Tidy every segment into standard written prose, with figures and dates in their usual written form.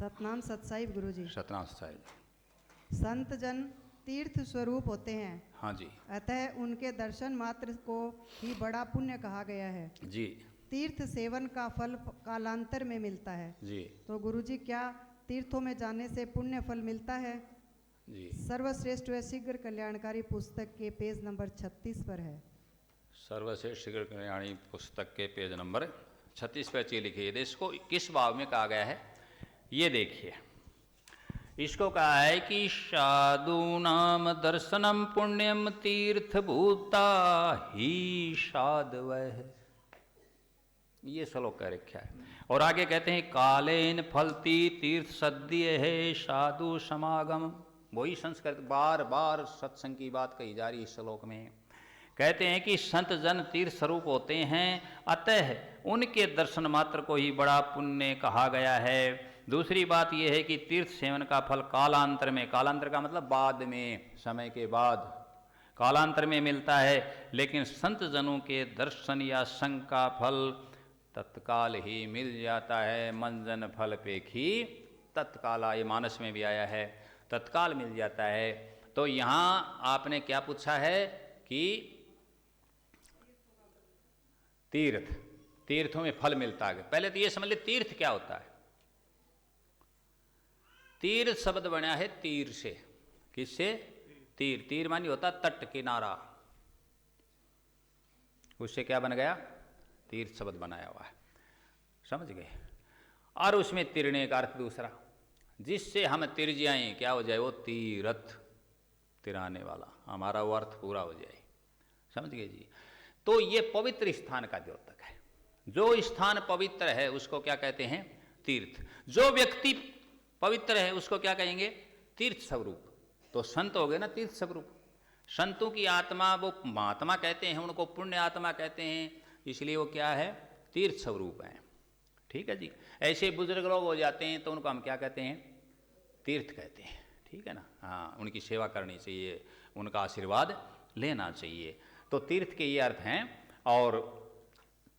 सतनाम सतसाहिब गुरु जी। सतनाम साहिब। संत जन तीर्थ स्वरूप होते हैं। हाँ जी। अतः उनके दर्शन मात्र को ही बड़ा पुण्य कहा गया है जी। तीर्थ सेवन का फल कालांतर में मिलता है जी। तो गुरु जी क्या तीर्थों में जाने से पुण्य फल मिलता है? जी। सर्वश्रेष्ठ व शीघ्र कल्याणकारी पुस्तक के पेज नंबर 36 पर है। सर्वश्रेष्ठ शीघ्र कल्याणी पुस्तक के पेज नंबर 36 पर चीज लिखी है। इसको किस भाव में कहा गया है ये देखिए। इसको कहा है कि साधु नाम दर्शनम पुण्यम तीर्थ भूता ही साधव है, ये श्लोक कह रखा है। और आगे कहते हैं कालेन फलती तीर्थ सद्य है साधु समागम। वही संस्कृत बार बार सत्संग की बात कही जा रही है इस श्लोक में। कहते हैं कि संत जन तीर्थ स्वरूप होते हैं, अतः उनके दर्शन मात्र को ही बड़ा पुण्य कहा गया है। दूसरी बात यह है कि तीर्थ सेवन का फल कालांतर में, कालांतर का मतलब बाद में, समय के बाद कालांतर में मिलता है, लेकिन संत जनों के दर्शन या संग का फल तत्काल ही मिल जाता है। मंजन फल पेखी तत्काल, ये मानस में भी आया है, तत्काल मिल जाता है। तो यहाँ आपने क्या पूछा है कि तीर्थों में फल मिलता है। पहले तो ये समझ ले तीर्थ क्या होता है। तीर्थ शब्द बना है तीर से। किससे? तीर। तीर मानी होता तट किनारा, उससे क्या बन गया? तीर्थ शब्द बनाया हुआ है, समझ गए। और उसमें तिरने का अर्थ दूसरा, जिससे हम तिर जाएं, क्या हो जाए? वो तीरथ, तिराने वाला, हमारा वो अर्थ पूरा हो जाए, समझ गए जी। तो ये पवित्र स्थान का द्योतक है। जो स्थान पवित्र है उसको क्या कहते हैं? तीर्थ। जो व्यक्ति पवित्र है उसको क्या कहेंगे? तीर्थ स्वरूप। तो संत हो गए ना तीर्थ स्वरूप। संतों की आत्मा वो महात्मा कहते हैं, उनको पुण्य आत्मा कहते हैं, इसलिए वो क्या है? तीर्थ स्वरूप है। ठीक है जी। ऐसे बुजुर्ग लोग हो जाते हैं तो उनको हम क्या कहते हैं? तीर्थ कहते हैं। ठीक है ना। हाँ, उनकी सेवा करनी चाहिए, उनका आशीर्वाद लेना चाहिए। तो तीर्थ के ये अर्थ हैं। और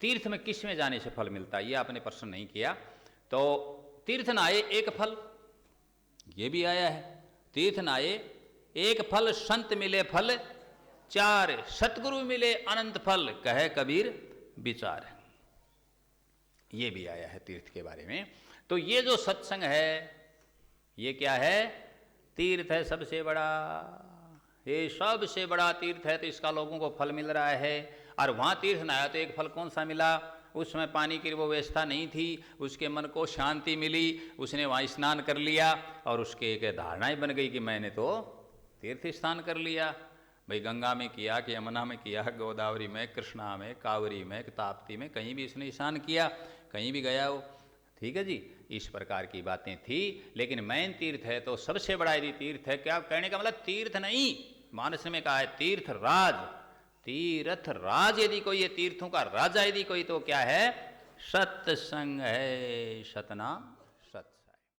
तीर्थ में किस में जाने से फल मिलता है ये आपने प्रश्न नहीं किया। तो तीर्थ नाये एक फल, ये भी आया है। तीर्थ नाये एक फल, संत मिले फल चार, सतगुरु मिले अनंत फल, कहे कबीर विचार। ये भी आया है तीर्थ के बारे में। तो ये जो सत्संग है ये क्या है? तीर्थ है सबसे बड़ा। ये सबसे बड़ा तीर्थ है, तो इसका लोगों को फल मिल रहा है। और वहाँ तीर्थ नहाया तो एक फल कौन सा मिला? उसमें पानी की वो व्यवस्था नहीं थी, उसके मन को शांति मिली, उसने वहाँ स्नान कर लिया और उसके एक धारणाएं बन गई कि मैंने तो तीर्थ स्नान कर लिया। भाई गंगा में किया कि यमुना में किया, गोदावरी में, कृष्णा में, कावरी में, ताप्ती में, कहीं भी इसने स्नान किया, कहीं भी गया हो। ठीक है जी। इस प्रकार की बातें थी। लेकिन मैन तीर्थ है तो सबसे बड़ा यदि तीर्थ है, क्या कहने का मतलब? तीर्थ नहीं, मानस में कहा है तीर्थ राज। तीर्थ राज यदि कोई, ये तीर्थों का राजा यदि कोई, तो क्या है? सत्संग है। सतनाम